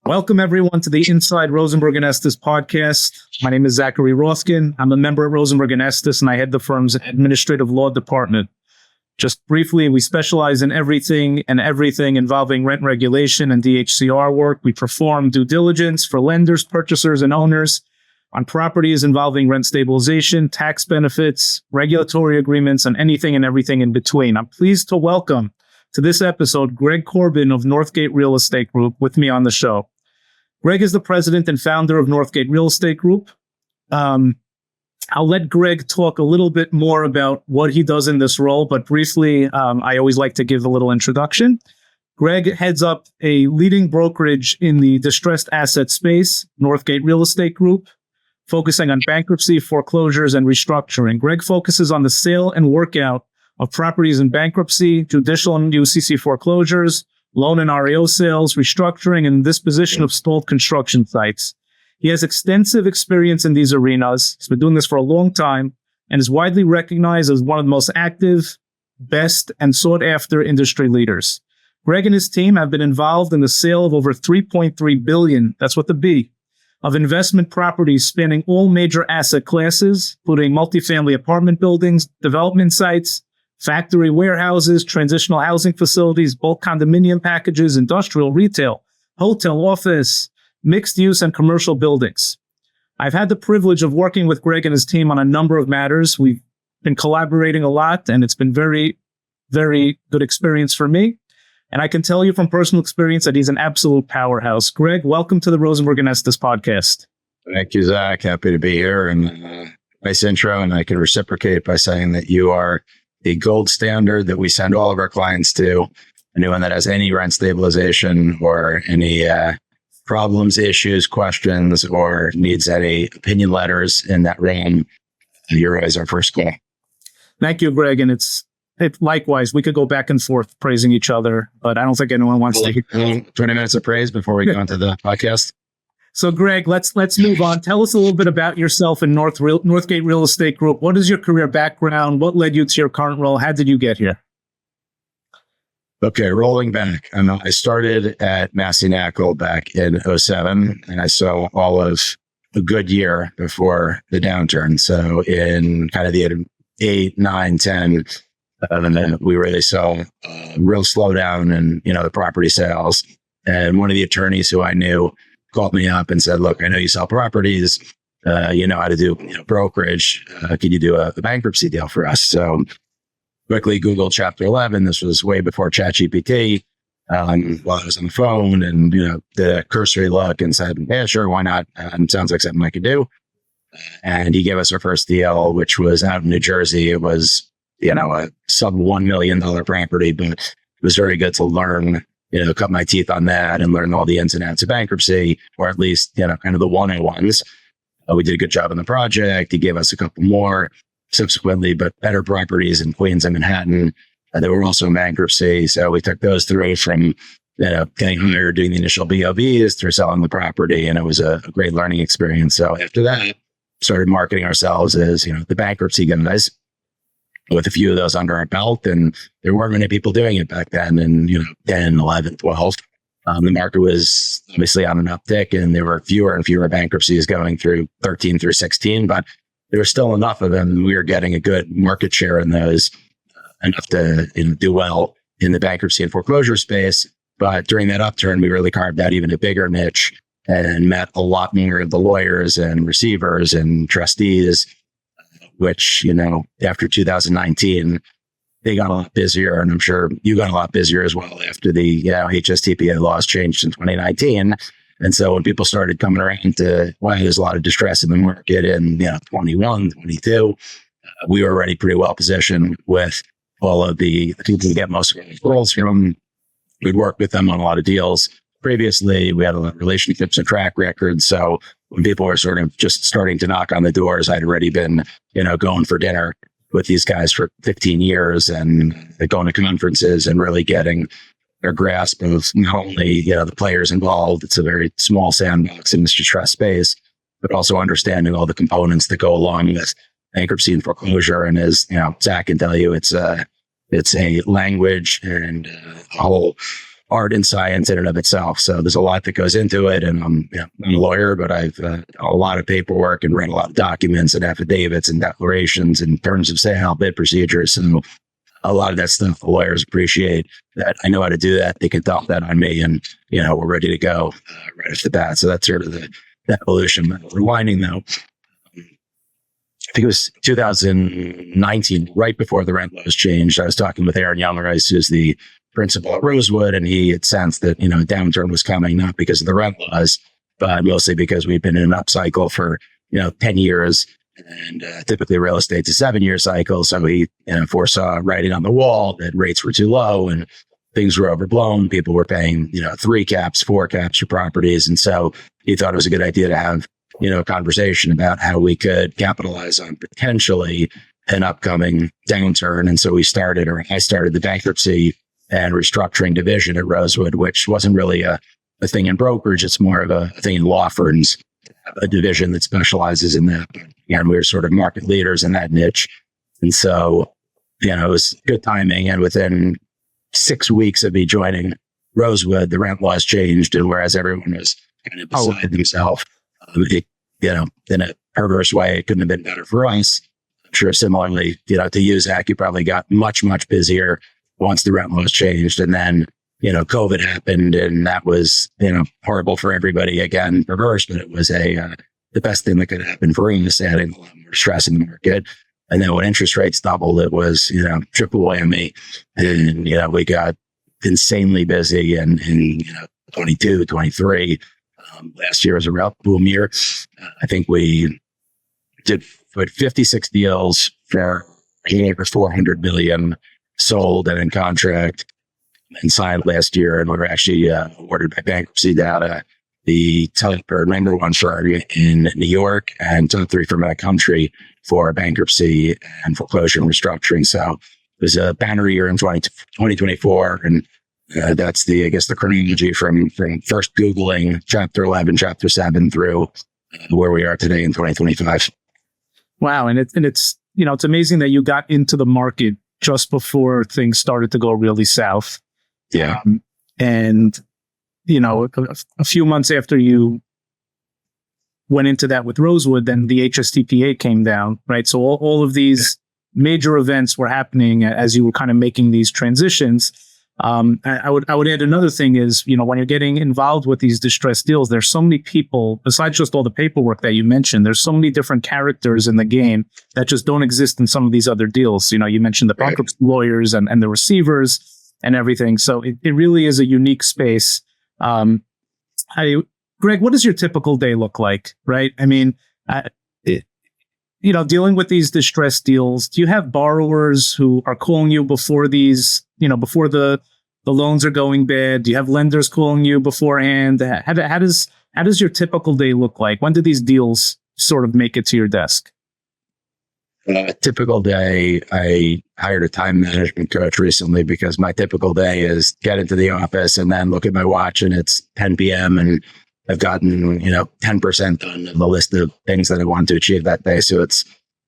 Welcome, everyone, to the Inside Rosenberg & Estes podcast. My name is Zachary Rothken. I'm a member at Rosenberg & Estes, and I head the firm's administrative law department. Just briefly, we specialize in everything involving rent regulation and DHCR work. We perform due diligence for lenders, purchasers, and owners on properties involving rent stabilization, tax benefits, regulatory agreements, and anything and everything in between. I'm pleased to welcome to this episode Greg Corbin of Northgate Real Estate Group with me on the show. Greg is the president and founder of Northgate Real Estate Group. I'll let Greg talk a little bit more about what he does in this role, but briefly, I always like to give a little introduction. Greg heads up a leading brokerage in the distressed asset space, Northgate Real Estate Group, focusing on bankruptcy, foreclosures, and restructuring. Greg focuses on the sale and workout of properties in bankruptcy, judicial and UCC foreclosures, loan and REO sales, restructuring, and disposition of stalled construction sites. He has extensive experience in these arenas. He's been doing this for a long time and is widely recognized as one of the most active, best, and sought-after industry leaders. Greg and his team have been involved in the sale of over $3.3 billion, that's with the B, of investment properties spanning all major asset classes, including multifamily apartment buildings, development sites, factory warehouses, transitional housing facilities, bulk condominium packages, industrial, retail, hotel, office, mixed use, and commercial buildings. I've had the privilege of working with Greg and his team on a number of matters. We've been collaborating a lot, and it's been very, very good experience for me. And I can tell you from personal experience that he's an absolute powerhouse. Greg, welcome to the Rosenberg & Estes podcast. Thank you, Zach. Happy to be here. And nice intro. And I can reciprocate by saying that you are the gold standard that we send all of our clients to. Anyone that has any rent stabilization or any problems, issues, questions, or needs any opinion letters in that realm, you're always our first call. Thank you, Greg. And it's likewise, we could go back and forth praising each other, but I don't think anyone wants to. 20 minutes of praise before we go into the podcast. So, Greg, let's move on. Tell us a little bit about yourself and Northgate Real Estate Group. What is your career background? What led you to your current role? How did you get here? Okay, rolling back. I started at Massey Knakkel back in 2007, and I saw all of a good year before the downturn. So in kind of the 8, 9, 10, and then we really saw a real slowdown in, the property sales. And one of the attorneys who I knew called me up and said, look, I know you sell properties, you know how to do brokerage. Can you do a bankruptcy deal for us? So quickly Googled Chapter 11. This was way before ChatGPT. While I was on the phone and, the cursory look and said, yeah, sure, why not? Sounds like something I could do. And he gave us our first deal, which was out in New Jersey. It was, a sub $1 million property, but it was very good to learn, cut my teeth on that and learn all the ins and outs of bankruptcy, or at least, kind of the 101s. We did a good job on the project. He gave us a couple more subsequently, but better properties in Queens and Manhattan. They were also in bankruptcy. So we took those through from, getting hired, doing the initial BOVs through selling the property. And it was a great learning experience. So after that, started marketing ourselves as, the bankruptcy guys with a few of those under our belt. And there weren't many people doing it back then. And, 10, 11, 12. The market was obviously on an uptick, and there were fewer and fewer bankruptcies going through 13 through 16, but there were still enough of them. We were getting a good market share in those, enough to do well in the bankruptcy and foreclosure space. But during that upturn, we really carved out even a bigger niche and met a lot more of the lawyers and receivers and trustees, which, after 2019, they got a lot busier. And I'm sure you got a lot busier as well after the HSTPA laws changed in 2019. And so when people started coming around to why there's a lot of distress in the market in 21, 22, we were already pretty well positioned with all of the people who get most of our referrals from. We'd worked with them on a lot of deals previously. We had a lot of relationships and track records. So when people were sort of just starting to knock on the doors, I'd already been, going for dinner with these guys for 15 years and going to conferences and really getting their grasp of not only, the players involved. It's a very small sandbox in this distress space, but also understanding all the components that go along with bankruptcy and foreclosure. And as, Zach can tell you, it's a language and a whole art and science in and of itself. So there's a lot that goes into it. And I'm a lawyer, but I've a lot of paperwork and read a lot of documents and affidavits and declarations and terms of sale, bid procedures. So a lot of that stuff the lawyers appreciate that I know how to do that. They can dump that on me and, we're ready to go right off the bat. So that's sort of the evolution. Rewinding though, I think it was 2019, right before the rent laws changed. I was talking with Aaron Youngerice, who's the principal at Rosewood, and he had sensed that, a downturn was coming, not because of the rent laws, but mostly because we've been in an upcycle for, 10 years. And typically real estate's a 7-year cycle. So he foresaw writing on the wall that rates were too low and things were overblown. People were paying, 3 caps, 4 caps for properties. And so he thought it was a good idea to have, a conversation about how we could capitalize on potentially an upcoming downturn. And so I started the bankruptcy and restructuring division at Rosewood, which wasn't really a thing in brokerage. It's more of a thing in law firms, a division that specializes in that. And we were sort of market leaders in that niche. And so, it was good timing. And within 6 weeks of me joining Rosewood, the rent laws changed. And whereas everyone was kind of beside themselves, in a perverse way, it couldn't have been better for us. I'm sure similarly, to you, Zach, you probably got much, much busier once the rent laws changed. And then, COVID happened, and that was, horrible for everybody. Again, perverse, but it was the best thing that could happen for us, adding a lot more stress in the market. And then when interest rates doubled, it was, triple whammy. And, we got insanely busy in 22, 23. Last year was a real boom year. I think we did 56 deals for over $400 million sold and in contract and signed last year. And we were actually awarded by bankruptcy data the top or number one firm in New York and top 3 from that country for bankruptcy and foreclosure and restructuring. So it was a banner year in 2024. And that's the chronology from first Googling Chapter 11, Chapter 7 through where we are today in 2025. Wow. And it's amazing that you got into the market just before things started to go really south. Yeah. And, a few months after you went into that with Rosewood, then the HSTPA came down, right? So all of these major events were happening as you were kind of making these transitions. I would add another thing is, when you're getting involved with these distressed deals, there's so many people, besides just all the paperwork that you mentioned, there's so many different characters in the game that just don't exist in some of these other deals. You mentioned the bankruptcy lawyers and the receivers and everything. So it really is a unique space. Greg, what does your typical day look like? Right? I mean, dealing with these distressed deals, do you have borrowers who are calling you before these, before the loans are going bad? Do you have lenders calling you beforehand? How does your typical day look like? When do these deals sort of make it to your desk? A typical day, I hired a time management coach recently because my typical day is get into the office and then look at my watch and it's 10 p.m. and I've gotten, 10% on the list of things that I want to achieve that day. So it's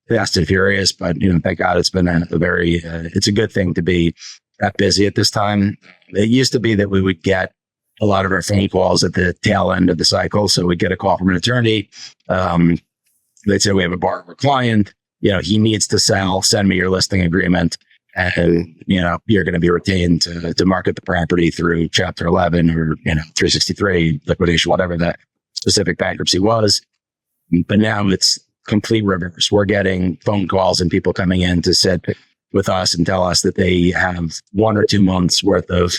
fast and furious, but, thank God it's been it's a good thing to be that busy at this time. It used to be that we would get a lot of our phone calls at the tail end of the cycle. So we'd get a call from an attorney. They'd say, we have a borrower client, he needs to sell, send me your listing agreement. And, you're going to be retained to market the property through Chapter 11 or, 363, liquidation, whatever that specific bankruptcy was. But now it's complete reverse. We're getting phone calls and people coming in to sit with us and tell us that they have 1 or 2 months worth of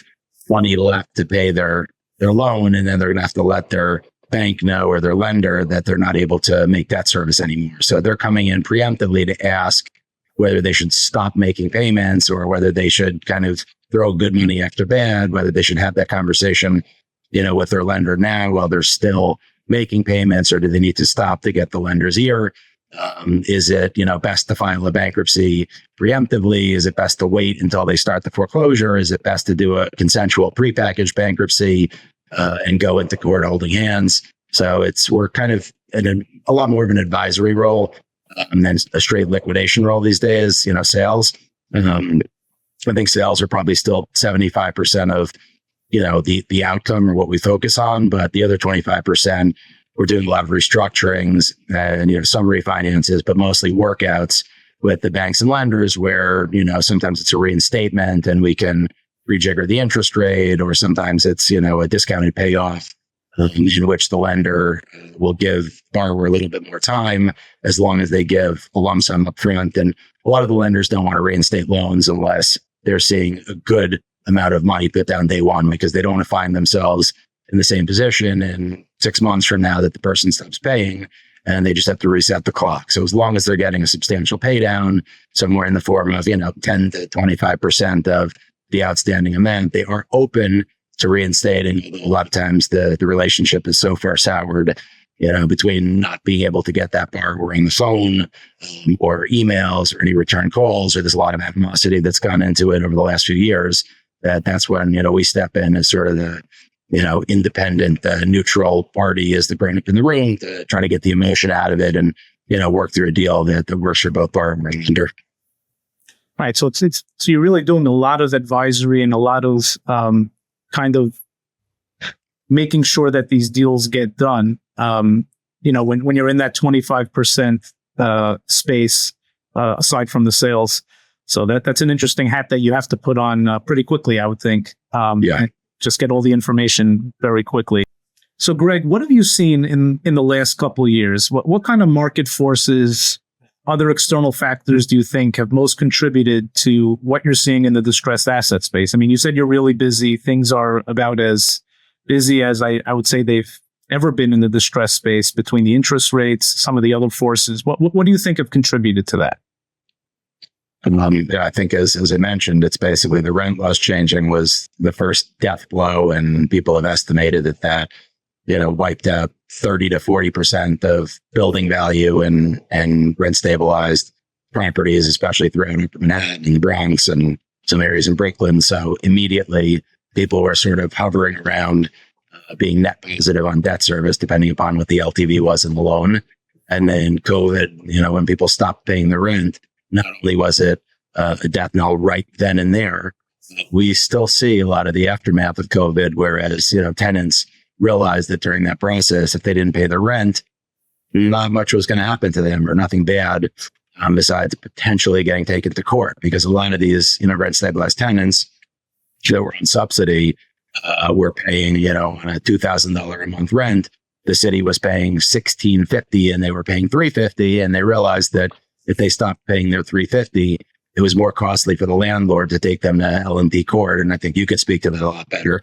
money left to pay their loan. And then they're going to have to let their bank know or their lender that they're not able to make debt service anymore. So they're coming in preemptively to ask whether they should stop making payments or whether they should kind of throw good money after bad, whether they should have that conversation, with their lender now while they're still making payments, or do they need to stop to get the lender's ear? Is it, best to file a bankruptcy preemptively? Is it best to wait until they start the foreclosure? Is it best to do a consensual prepackaged bankruptcy and go into court holding hands? So we're kind of in a lot more of an advisory role and then a straight liquidation role these days, sales. I think sales are probably still 75% of the outcome or what we focus on. But the other 25%, we're doing a lot of restructurings and, some refinances, but mostly workouts with the banks and lenders where, sometimes it's a reinstatement and we can rejigger the interest rate, or sometimes it's, a discounted payoff in which the lender will give borrower a little bit more time as long as they give a lump sum up front. And a lot of the lenders don't want to reinstate loans unless they're seeing a good amount of money put down day one, because they don't want to find themselves in the same position in 6 months from now that the person stops paying and they just have to reset the clock. So as long as they're getting a substantial pay down somewhere in the form of, 10 to 25% of the outstanding amount, they are open to reinstating. A lot of times the relationship is so far soured, between not being able to get that borrower on the phone or emails or any return calls, or there's a lot of animosity that's gone into it over the last few years, that's when, we step in as sort of the, independent, neutral party as the brain up in the room to try to get the emotion out of it and, work through a deal that works for both borrower and lender. Right. So so you're really doing a lot of advisory and a lot of kind of making sure that these deals get done. When you're in that 25% space, aside from the sales. So that's an interesting hat that you have to put on pretty quickly, I would think. Yeah. Just get all the information very quickly. So, Greg, what have you seen in the last couple of years? What kind of market forces, other external factors do you think have most contributed to what you're seeing in the distressed asset space? I mean, you said you're really busy. Things are about as busy as I would say they've ever been in the distressed space, between the interest rates, some of the other forces. What do you think have contributed to that? I think as I mentioned, it's basically the rent laws changing was the first death blow, and people have estimated that wiped out 30 to 40% of building value and rent stabilized properties, especially throughout Manhattan and the Bronx and some areas in Brooklyn. So immediately people were sort of hovering around being net positive on debt service, depending upon what the LTV was in the loan. And then COVID, when people stopped paying the rent, not only was it a death knell right then and there, we still see a lot of the aftermath of COVID, whereas, tenants realized that during that process, if they didn't pay their rent, not much was going to happen to them, or nothing bad, besides potentially getting taken to court. Because a lot of these, rent stabilized tenants that were on subsidy were paying, on a $2,000 a month rent. The city was paying $1,650 and they were paying $350, and they realized that if they stopped paying their $350, it was more costly for the landlord to take them to L&D court. And I think you could speak to that a lot better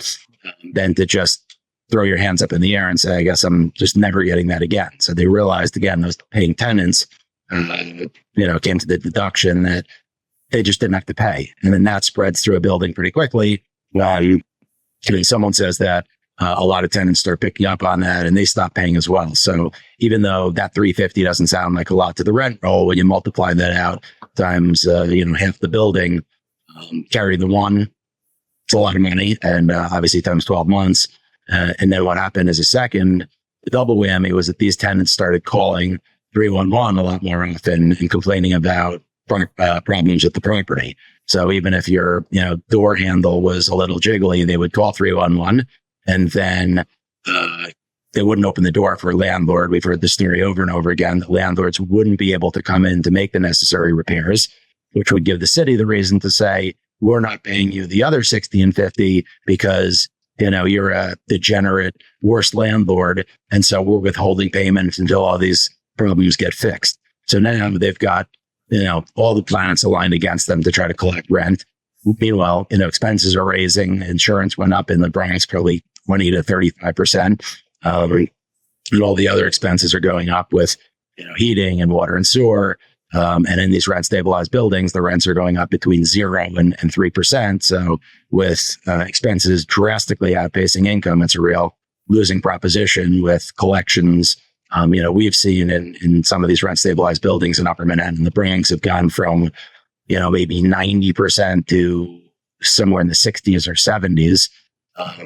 than to just throw your hands up in the air and say, I guess I'm just never getting that again. So they realized, again, those paying tenants, came to the deduction that they just didn't have to pay. And then that spreads through a building pretty quickly. Someone says that a lot of tenants start picking up on that and they stop paying as well. So even though that $350 doesn't sound like a lot to the rent roll, when you multiply that out times, half the building, carry the one, it's a lot of money. And obviously times 12 months. And then what happened as a second, the double whammy was that these tenants started calling 311 a lot more often and complaining about problems with the property. So even if your, door handle was a little jiggly, they would call 311. And then they wouldn't open the door for a landlord. We've heard this story over and over again. The landlords wouldn't be able to come in to make the necessary repairs, which would give the city the reason to say, we're not paying you the other $60 and $50 because, you're a degenerate, worst landlord. And so we're withholding payments until all these problems get fixed. So now they've got, all the planets aligned against them to try to collect rent. Meanwhile, expenses are raising. Insurance went up in the Bronx probably 20 to 35%. And all the other expenses are going up with, heating and water and sewer. And in these rent stabilized buildings, the rents are going up between 0 and 3%. So with expenses drastically outpacing income, it's a real losing proposition with collections. We've seen in some of these rent stabilized buildings in Upper Manhattan, the Bronx have gone from, maybe 90% to somewhere in the 60s or 70s.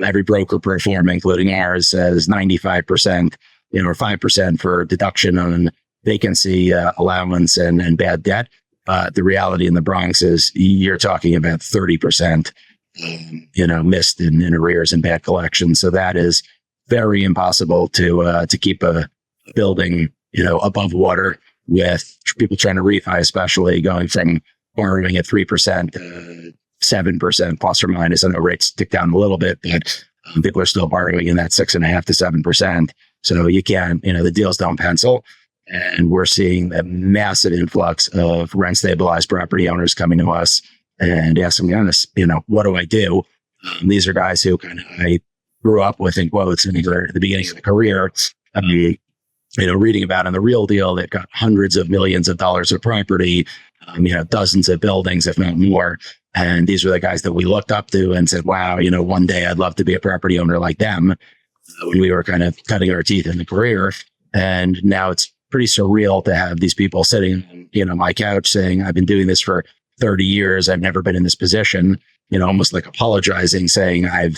Every broker pro forma, including ours, says 95%, or 5% for deduction on vacancy allowance and bad debt. The reality in the Bronx is you're talking about 30% missed in arrears and bad collections. So that is very impossible to keep a building, above water with people trying to refi, especially going from borrowing at 3% to 7% plus or minus. I know rates tick down a little bit, but people are still borrowing in that 6.5% to 7%. So you can't, the deals don't pencil. And we're seeing a massive influx of rent stabilized property owners coming to us and asking us, what do I do? These are guys who I grew up with in quotes in the beginning of the career. Reading about in The Real Deal, they've got hundreds of millions of dollars of property, dozens of buildings, if not more. And these were the guys that we looked up to and said, wow, one day I'd love to be a property owner like them, when we were kind of cutting our teeth in the career. And now it's pretty surreal to have these people sitting, on my couch saying, I've been doing this for 30 years. I've never been in this position, almost like apologizing, saying I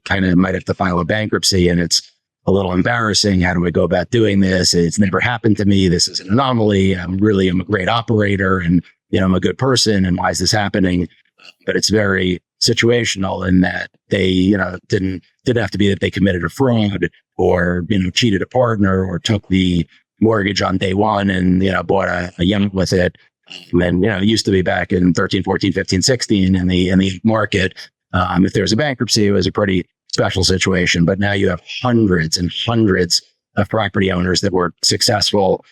kind of might have to file a bankruptcy and it's a little embarrassing. How do I go about doing this? It's never happened to me. This is an anomaly. I'm a great operator and, I'm a good person. And why is this happening? But it's very situational in that they, didn't have to be that they committed a fraud or, cheated a partner or took the mortgage on day one and, bought a unit with it. And, it used to be back in 13, 14, 15, 16 in the market. If there was a bankruptcy, it was a pretty special situation. But now you have hundreds and hundreds of property owners that were successful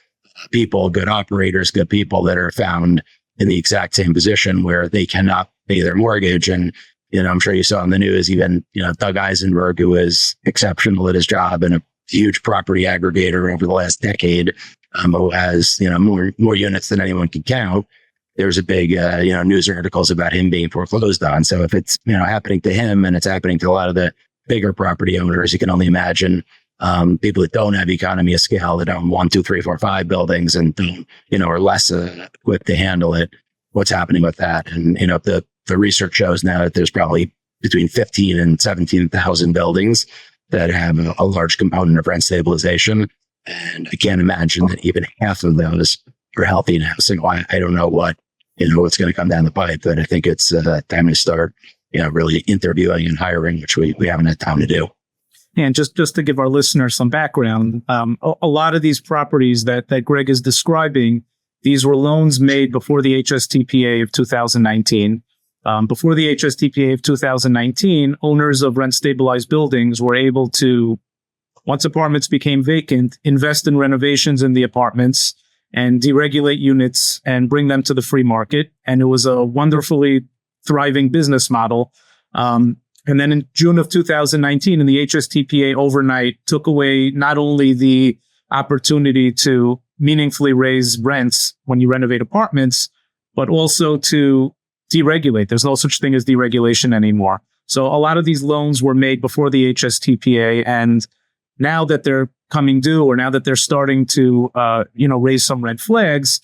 people, good operators, good people that are found in the exact same position where they cannot pay their mortgage. And, I'm sure you saw in the news, even, Doug Eisenberg, who was exceptional at his job and a huge property aggregator over the last decade, who has, more units than anyone can count. There's a big, news articles about him being foreclosed on. So if it's, happening to him and it's happening to a lot of the bigger property owners, you can only imagine people that don't have economy of scale, that own 1, 2, 3, 4, 5 buildings and don't, are less equipped to handle it. What's happening with that? And, the research shows now that there's probably between 15 and 17,000 buildings that have a large component of rent stabilization. And I can't imagine that even half of those are healthy now. So I don't know what's going to come down the pipe, but I think it's time to start, really interviewing and hiring, which we haven't had time to do. And just to give our listeners some background, a lot of these properties that Greg is describing, these were loans made before the HSTPA of 2019. Before the HSTPA of 2019, owners of rent-stabilized buildings were able to, once apartments became vacant, invest in renovations in the apartments and deregulate units and bring them to the free market. And it was a wonderfully thriving business model. And then in June of 2019, and the HSTPA overnight took away not only the opportunity to meaningfully raise rents when you renovate apartments, but also to deregulate. There's no such thing as deregulation anymore. So a lot of these loans were made before the HSTPA, and now that they're coming due, or now that they're starting to, raise some red flags,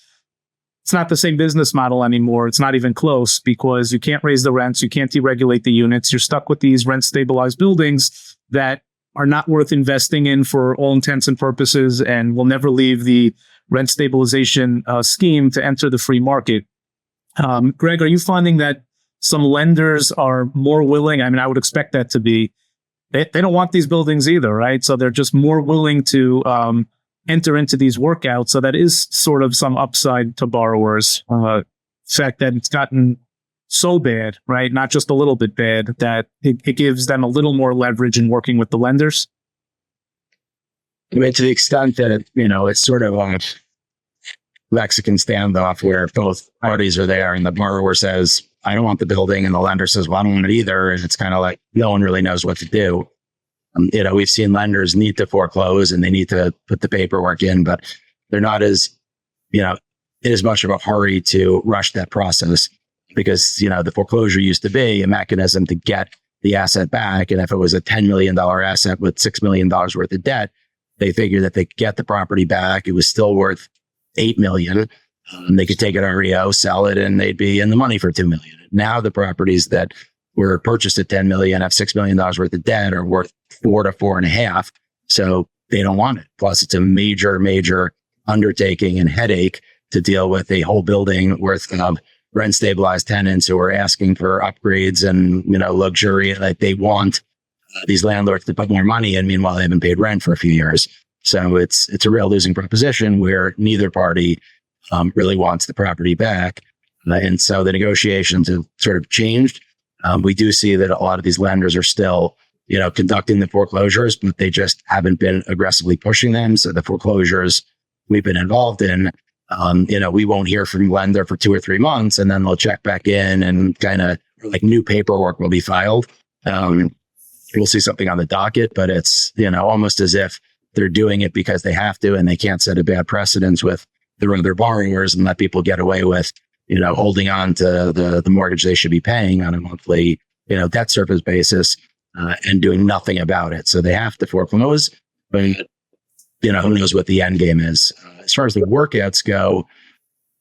it's not the same business model anymore. It's not even close, because you can't raise the rents, you can't deregulate the units. You're stuck with these rent stabilized buildings that are not worth investing in for all intents and purposes, and will never leave the rent stabilization scheme to enter the free market. Greg, are you finding that some lenders are more willing? I mean, I would expect that to be, they don't want these buildings either, right? So they're just more willing to enter into these workouts. So that is sort of some upside to borrowers. The fact that it's gotten so bad, right? Not just a little bit bad, that it gives them a little more leverage in working with the lenders. I mean, to the extent that, it's sort of a Mexican standoff where both parties are there and the borrower says, I don't want the building. And the lender says, well, I don't want it either. And it's kind of like, no one really knows what to do. We've seen lenders need to foreclose and they need to put the paperwork in, but they're not as much of a hurry to rush that process, because, the foreclosure used to be a mechanism to get the asset back. And if it was a $10 million asset with $6 million worth of debt, they figured that they could get the property back. It was still worth $8 million. They could take it REO, sell it, and they'd be in the money for $2 million. Now the properties that were purchased at $10 million, have $6 million worth of debt, are worth 4 to 4.5. So they don't want it. Plus, it's a major, major undertaking and headache to deal with a whole building worth of rent stabilized tenants who are asking for upgrades and, luxury. Like they want these landlords to put more money in. Meanwhile, they haven't paid rent for a few years. So it's a real losing proposition where neither party really wants the property back. And so the negotiations have sort of changed. We do see that a lot of these lenders are still, conducting the foreclosures, but they just haven't been aggressively pushing them. So the foreclosures we've been involved in, we won't hear from the lender for 2 or 3 months, and then they'll check back in and kind of like new paperwork will be filed. We'll see something on the docket, but it's, almost as if they're doing it because they have to, and they can't set a bad precedence with their other borrowers and let people get away with, holding on to the mortgage they should be paying on a monthly, debt service basis, and doing nothing about it. So they have to foreclose, but, who knows what the end game is. As far as the workouts go,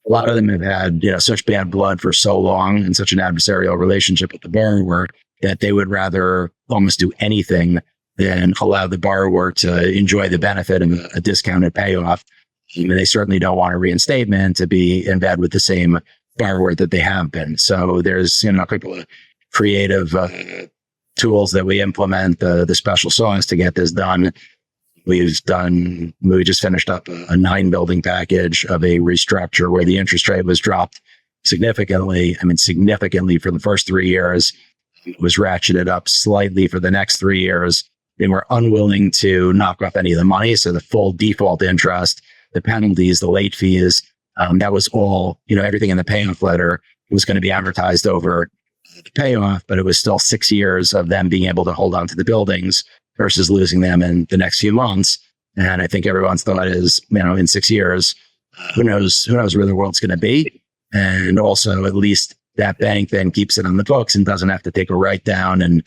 a lot of them have had, such bad blood for so long and such an adversarial relationship with the borrower that they would rather almost do anything than allow the borrower to enjoy the benefit of a discounted payoff. And they certainly don't want a reinstatement to be in bed with the same borrower that they have been. So there's, a couple of creative tools that we implement, the special sauce to get this done. We just finished up a 9-building package of a restructure where the interest rate was dropped significantly. Significantly for the first 3 years. It was ratcheted up slightly for the next 3 years. They were unwilling to knock off any of the money. So the full default interest, the penalties, the late fees, that was all, everything in the payoff letter was going to be amortized over the payoff, but it was still 6 years of them being able to hold on to the buildings versus losing them in the next few months. And I think everyone's thought is, in 6 years, who knows where the world's going to be. And also at least that bank then keeps it on the books and doesn't have to take a write down and,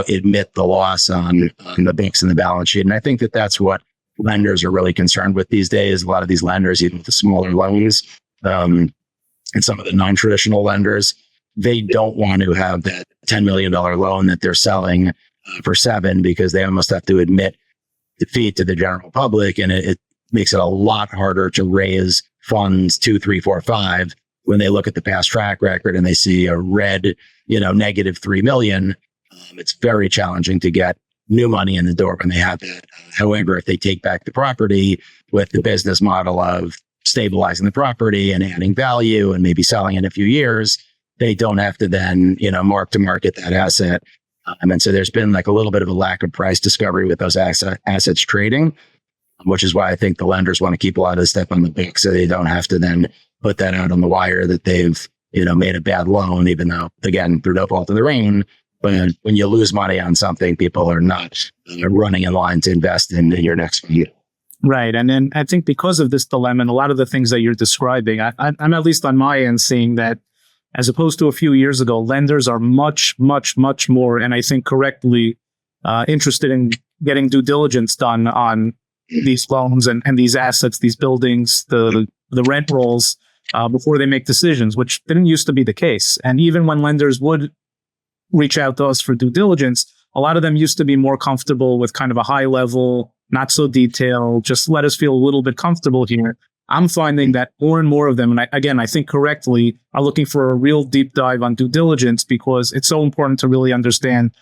admit the loss on the books and the balance sheet. And I think that that's what lenders are really concerned with these days. A lot of these lenders, even with the smaller loans, and some of the non-traditional lenders, they don't want to have that $10 million loan that they're selling for $7 million because they almost have to admit defeat to the general public. And it makes it a lot harder to raise funds 2, 3, 4, 5 when they look at the past track record and they see a red, negative $3 million. It's very challenging to get new money in the door when they have that. However, if they take back the property with the business model of stabilizing the property and adding value and maybe selling in a few years, they don't have to then, mark to market that asset. And so there's been like a little bit of a lack of price discovery with those assets trading, which is why I think the lenders want to keep a lot of the stuff on the book so they don't have to then put that out on the wire that they've, made a bad loan, even though, again, through no fault of their own. But when you lose money on something, people are not running in line to invest in your next fund. Right. And then I think because of this dilemma and a lot of the things that you're describing, I'm at least on my end seeing that as opposed to a few years ago, lenders are much, much, much more, and I think correctly, interested in getting due diligence done on these loans and these assets, these buildings, the rent rolls before they make decisions, which didn't used to be the case. And even when lenders would reach out to us for due diligence, a lot of them used to be more comfortable with kind of a high level, not so detailed, just let us feel a little bit comfortable here. I'm finding that more and more of them, and I think correctly, are looking for a real deep dive on due diligence because it's so important to really understand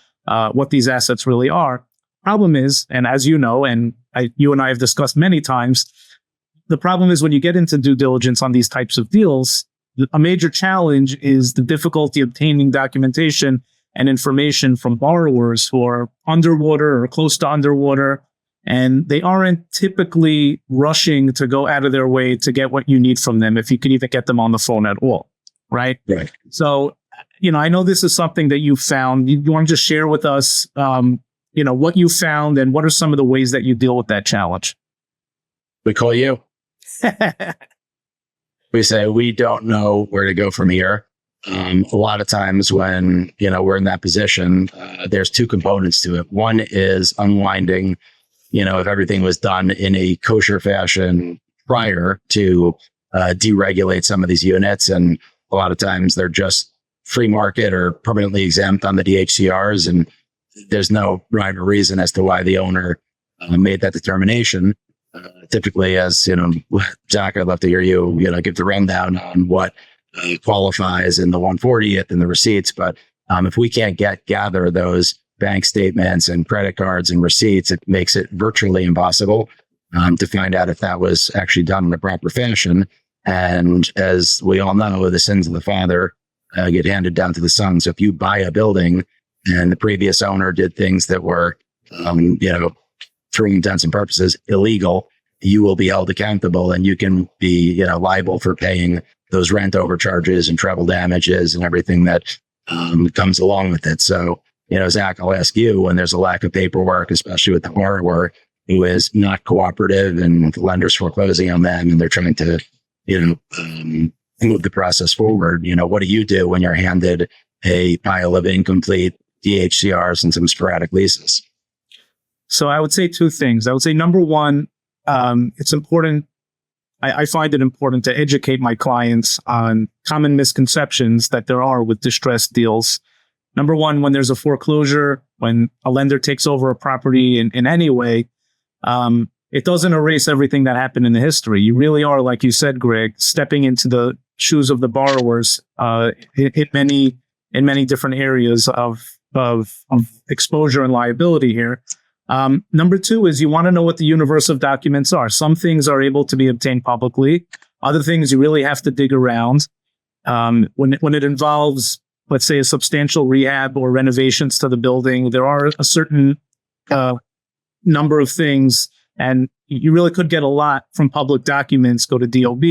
what these assets really are. Problem is, and as you know, and you and I have discussed many times, the problem is when you get into due diligence on these types of deals, a major challenge is the difficulty obtaining documentation and information from borrowers who are underwater or close to underwater, and they aren't typically rushing to go out of their way to get what you need from them if you can even get them on the phone at all, right? Right. So, I know this is something that you found. You want to just share with us, what you found and what are some of the ways that you deal with that challenge? We call you. We say, we don't know where to go from here. A lot of times when, we're in that position, there's two components to it. One is unwinding, if everything was done in a kosher fashion prior to deregulate some of these units. And a lot of times they're just free market or permanently exempt on the DHCRs. And there's no rhyme or reason as to why the owner made that determination. Typically, as Zach, I'd love to hear you, give the rundown on what qualifies in the 140th and the receipts. But if we can't gather those bank statements and credit cards and receipts, it makes it virtually impossible to find out if that was actually done in the proper fashion. And as we all know, the sins of the father get handed down to the son. So if you buy a building and the previous owner did things that were, for intents and purposes, illegal, you will be held accountable, and you can be, liable for paying those rent overcharges and treble damages and everything that comes along with it. So, Zach, I'll ask you, when there's a lack of paperwork, especially with the borrower who is not cooperative and the lender's foreclosing on them and they're trying to, move the process forward, what do you do when you're handed a pile of incomplete DHCRs and some sporadic leases? So I would say two things. I would say, number one, it's important. I find it important to educate my clients on common misconceptions that there are with distressed deals. Number one, when there's a foreclosure, when a lender takes over a property in any way, it doesn't erase everything that happened in the history. You really are, like you said, Greg, stepping into the shoes of the borrowers in many different areas of exposure and liability here. Number two is you want to know what the universe of documents are. Some things are able to be obtained publicly. Other things you really have to dig around. When it involves, let's say, a substantial rehab or renovations to the building, there are a certain number of things, and you really could get a lot from public documents. Go to DOB,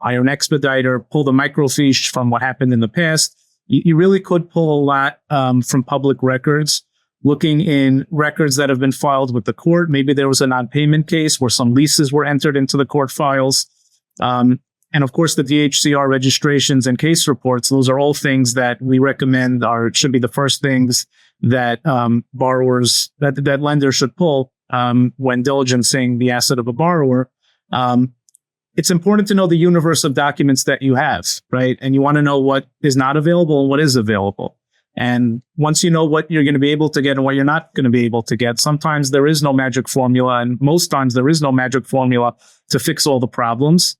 hire an expediter, pull the microfiche from what happened in the past. You really could pull a lot from public records. Looking in records that have been filed with the court. Maybe there was a non-payment case where some leases were entered into the court files. And of course, the DHCR registrations and case reports, those are all things that we recommend should be the first things that that lenders should pull when diligencing the asset of a borrower. It's important to know the universe of documents that you have, right? And you want to know what is not available and what is available. And once you know what you're going to be able to get and what you're not going to be able to get, sometimes there is no magic formula, and most times there is no magic formula to fix all the problems.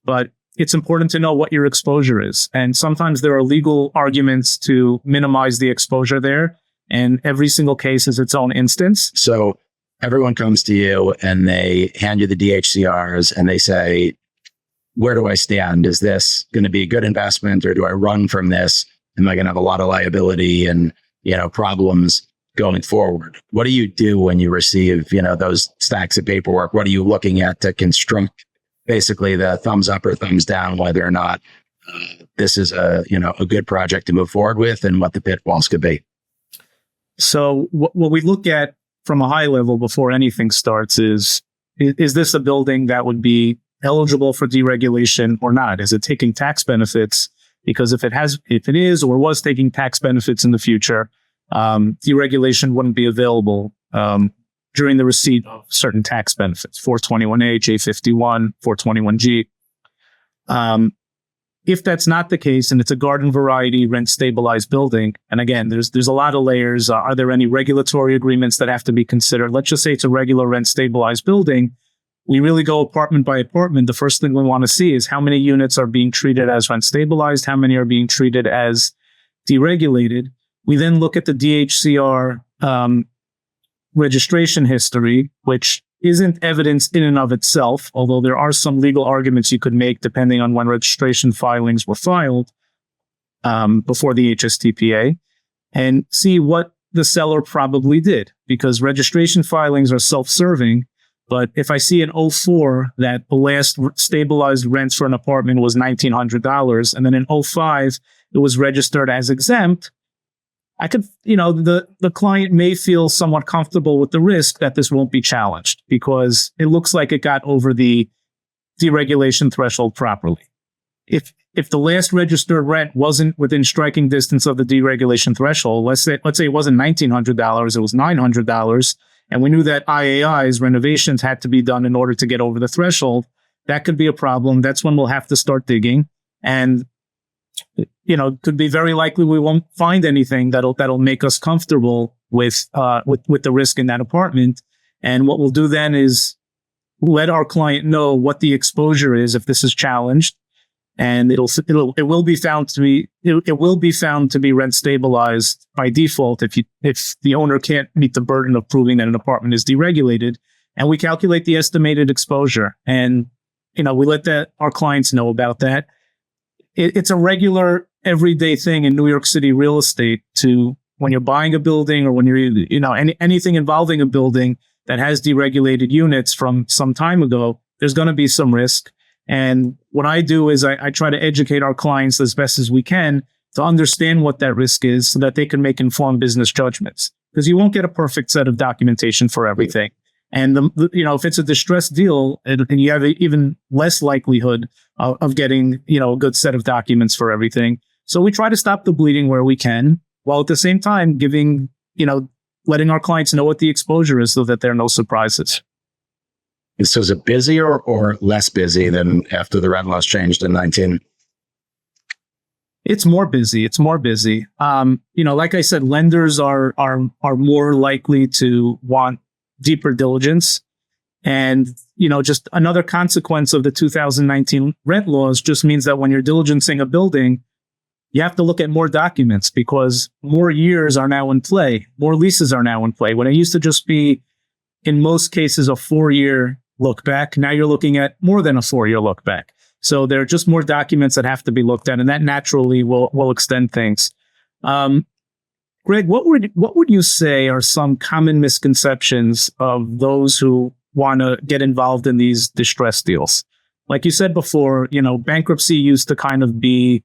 But it's important to know what your exposure is. And sometimes there are legal arguments to minimize the exposure there. And every single case is its own instance. So everyone comes to you and they hand you the DHCRs and they say, where do I stand? Is this going to be a good investment, or do I run from this? Am I going to have a lot of liability and, problems going forward? What do you do when you receive, those stacks of paperwork? What are you looking at to construct basically the thumbs up or thumbs down, whether or not this is a good project to move forward with, and what the pitfalls could be? So what we look at from a high level before anything starts is this a building that would be eligible for deregulation or not? Is it taking tax benefits? Because if it is or was taking tax benefits in the future, deregulation wouldn't be available during the receipt of certain tax benefits, 421A, J51, 421G. If that's not the case, and it's a garden variety rent stabilized building, and again, there's a lot of layers. Are there any regulatory agreements that have to be considered? Let's just say it's a regular rent stabilized building. We really go apartment by apartment. The first thing we want to see is how many units are being treated as rent stabilized, how many are being treated as deregulated. We then look at the DHCR registration history, which isn't evidence in and of itself, although there are some legal arguments you could make depending on when registration filings were filed before the HSTPA, and see what the seller probably did, because registration filings are self-serving. But if I see in 2004 that the last stabilized rents for an apartment was $1,900, and then in 2005 it was registered as exempt, I could, the client may feel somewhat comfortable with the risk that this won't be challenged because it looks like it got over the deregulation threshold properly. If the last registered rent wasn't within striking distance of the deregulation threshold, let's say it wasn't $1,900, it was $900, and we knew that IAI's renovations had to be done in order to get over the threshold, that could be a problem. That's when we'll have to start digging. And, could be very likely we won't find anything that'll make us comfortable with the risk in that apartment. And what we'll do then is let our client know what the exposure is if this is challenged. and it will be found to be rent stabilized by default if the owner can't meet the burden of proving that an apartment is deregulated. And we calculate the estimated exposure, and we let our clients know about that. It's a regular, everyday thing in New York City real estate to, when you're buying a building or when you're anything involving a building that has deregulated units from some time ago, there's going to be some risk. And what I do is I try to educate our clients as best as we can to understand what that risk is so that they can make informed business judgments. Because you won't get a perfect set of documentation for everything. And if it's a distressed deal, and you have even less likelihood of getting a good set of documents for everything. So we try to stop the bleeding where we can, while at the same time letting our clients know what the exposure is so that there are no surprises. So is it busier or less busy than after the rent laws changed in 19? It's more busy. Like I said, lenders are more likely to want deeper diligence. And, just another consequence of the 2019 rent laws just means that when you're diligencing a building, you have to look at more documents because more years are now in play. More leases are now in play. When it used to just be, in most cases, a 4-year look back, now you're looking at more than a 4-year look back. So there are just more documents that have to be looked at, and that naturally will extend things. Greg, what would you say are some common misconceptions of those who want to get involved in these distress deals? Like you said before, bankruptcy used to kind of be,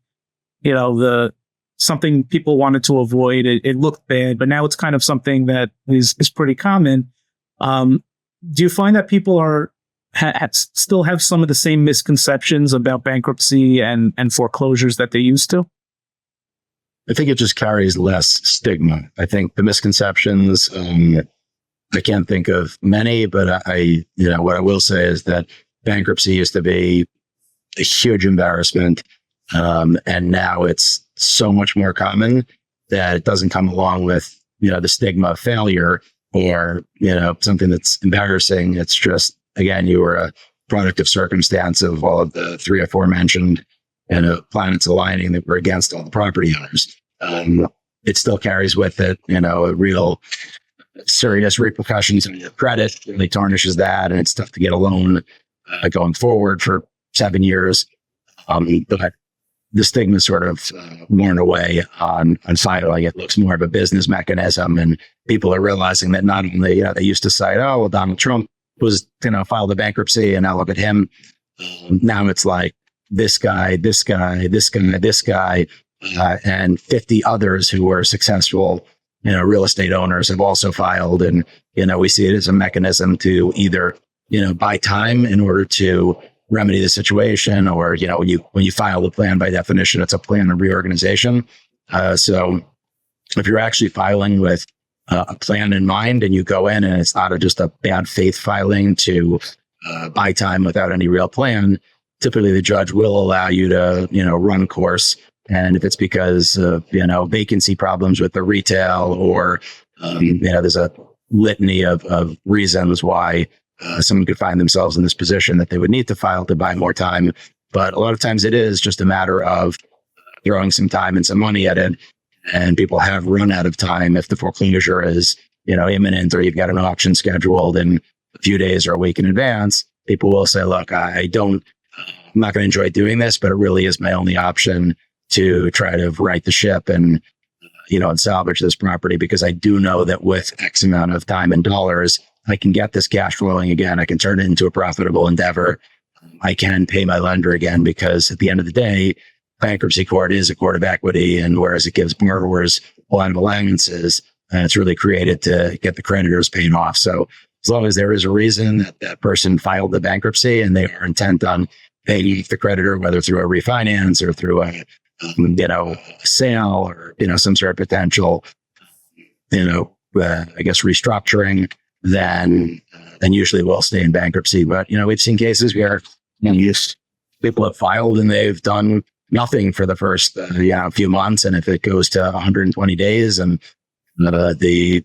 something people wanted to avoid. It looked bad, but now it's kind of something that is pretty common. Do you find that people still have some of the same misconceptions about bankruptcy and foreclosures that they used to? I think it just carries less stigma. I think the misconceptions, I can't think of many, but what I will say is that bankruptcy used to be a huge embarrassment. And now it's so much more common that it doesn't come along with, the stigma of failure or, something that's embarrassing. It's just, again, you were a product of circumstance of all of the 3 or 4 mentioned planets aligning that were against all the property owners. It still carries with it, a real serious repercussions on your credit. It really tarnishes that, and it's tough to get a loan going forward for 7 years. But the stigma sort of worn away on finally it looks more of a business mechanism, and people are realizing that not only they used to cite, oh, well, Donald Trump was filed a bankruptcy, and now look at him. Now it's like this guy, and 50 others who were successful, real estate owners have also filed, and we see it as a mechanism to either buy time in order to remedy the situation, or when you file the plan, by definition, it's a plan of reorganization. So if you're actually filing with a plan in mind, and you go in and it's not just a bad faith filing to buy time without any real plan, typically the judge will allow you to run course. And if it's because of vacancy problems with the retail, or there's a litany of reasons why someone could find themselves in this position that they would need to file to buy more time. But a lot of times it is just a matter of throwing some time and some money at it. And people have run out of time if the foreclosure is, imminent, or you've got an auction scheduled in a few days or a week in advance. People will say, look, I'm not going to enjoy doing this, but it really is my only option to try to right the ship and salvage this property, because I do know that with X amount of time and dollars, I can get this cash flowing again. I can turn it into a profitable endeavor. I can pay my lender again, because at the end of the day, bankruptcy court is a court of equity. And whereas it gives borrowers a lot of allowances, it's really created to get the creditors paid off. So as long as there is a reason that that person filed the bankruptcy and they are intent on paying the creditor, whether through a refinance or through a sale, or some sort of potential restructuring, then usually we'll stay in bankruptcy. But we've seen cases where people have filed and they've done nothing for the first few months, and if it goes to 120 days and the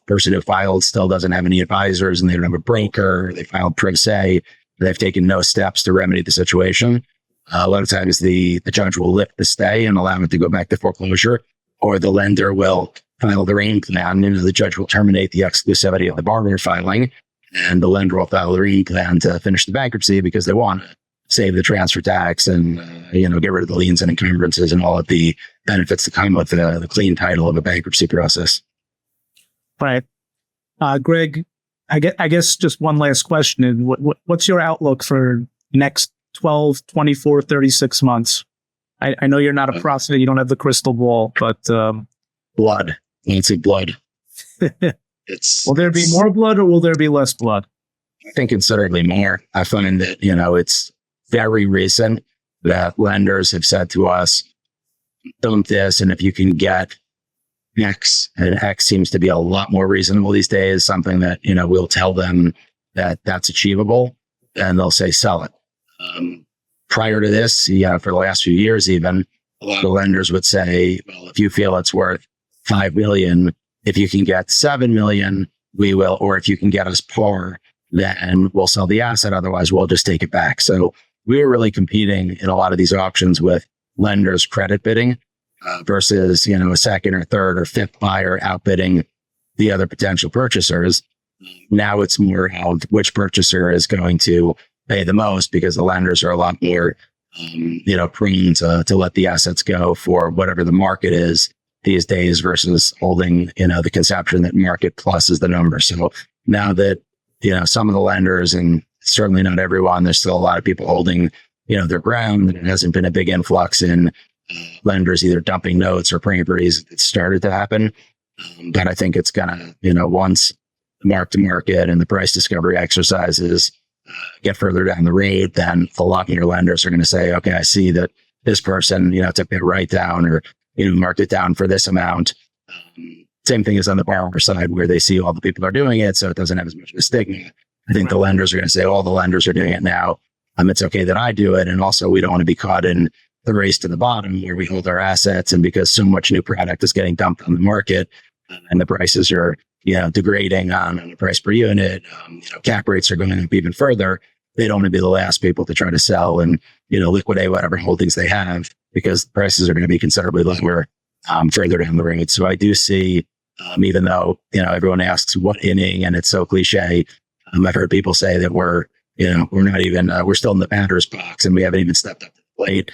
person who filed still doesn't have any advisors and they don't have a broker, they filed pro se, they've taken no steps to remedy the situation, A lot of times the judge will lift the stay and allow it to go back to foreclosure, or the lender will file the REIN plan. The judge will terminate the exclusivity of the borrower filing, and the lender will file the REIN plan to finish the bankruptcy because they want to save the transfer tax and get rid of the liens and encumbrances and all of the benefits that come with the clean title of a bankruptcy process. Right. Greg, I guess just one last question. What's your outlook for next 12, 24, 36 months? I know you're not a prophet, you don't have the crystal ball, but blood. Let's say blood. Will there be more blood or will there be less blood? I think considerably more. I find that, it's very recent that lenders have said to us, dump this, and if you can get X, and X seems to be a lot more reasonable these days, something that, we'll tell them that that's achievable, and they'll say, sell it. Prior to this, for the last few years, even a lot of lenders would say, well, if you feel it's worth $5 million, if you can get $7 million, we will, or if you can get us par, then we'll sell the asset. Otherwise, we'll just take it back. So we were really competing in a lot of these auctions with lenders credit bidding versus, a second or third or fifth buyer outbidding the other potential purchasers. Now it's more of which purchaser is going to pay the most, because the lenders are a lot more, prone to let the assets go for whatever the market is these days versus holding, the conception that market plus is the number. So now that, some of the lenders, and certainly not everyone, there's still a lot of people holding, their ground, and it hasn't been a big influx in lenders either dumping notes or properties. It started to happen. But I think it's gonna, once the mark to market and the price discovery exercises get further down the road, then a lot more lenders are going to say, okay, I see that this person, took it right down or, marked it down for this amount. Same thing as on the borrower side, where they see all the people are doing it, so it doesn't have as much of a stigma. I think the lenders are going to say, all the lenders are doing it now. It's okay that I do it. And also, we don't want to be caught in the race to the bottom where we hold our assets. And because so much new product is getting dumped on the market and the prices are, degrading on the price per unit, cap rates are going up even further. They don't want to be the last people to try to sell and, liquidate whatever holdings they have, because the prices are going to be considerably lower further down the road. So I do see, even though, everyone asks what inning, and it's so cliche, I've heard people say that we're not even, we're still in the batter's box and we haven't even stepped up to the plate.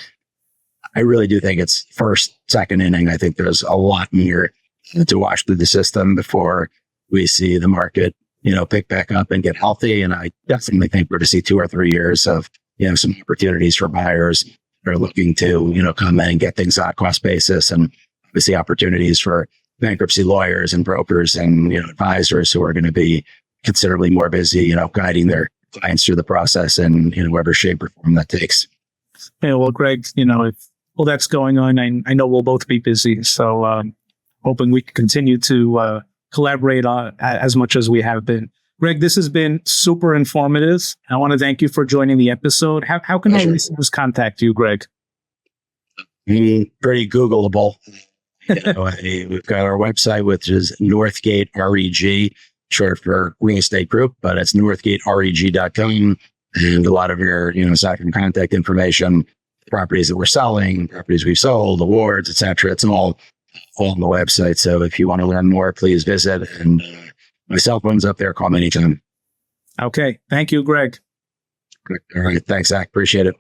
I really do think it's first, second inning. I think there's a lot more to wash through the system before we see the market, pick back up and get healthy. And I definitely think we're to see 2 or 3 years of, some opportunities for buyers that are looking to, come in and get things on a cost basis, and obviously opportunities for bankruptcy lawyers and brokers and, advisors who are going to be considerably more busy, guiding their clients through the process in, whatever shape or form that takes. Yeah, well, Greg, if all that's going on, I know we'll both be busy. So hoping we can continue to collaborate as much as we have been. Greg, this has been super informative. I want to thank you for joining the episode. How can our listeners contact you, Greg? Pretty Googleable. We've got our website, which is Northgate REG, short for real estate group, but it's northgatereg.com. And a lot of your, aside from contact information, properties that we're selling, properties we've sold, awards, etc. It's all on the website. So if you want to learn more, please visit. And my cell phone's up there. Call me anytime. Okay. Thank you, Greg. All right. Thanks, Zach. Appreciate it.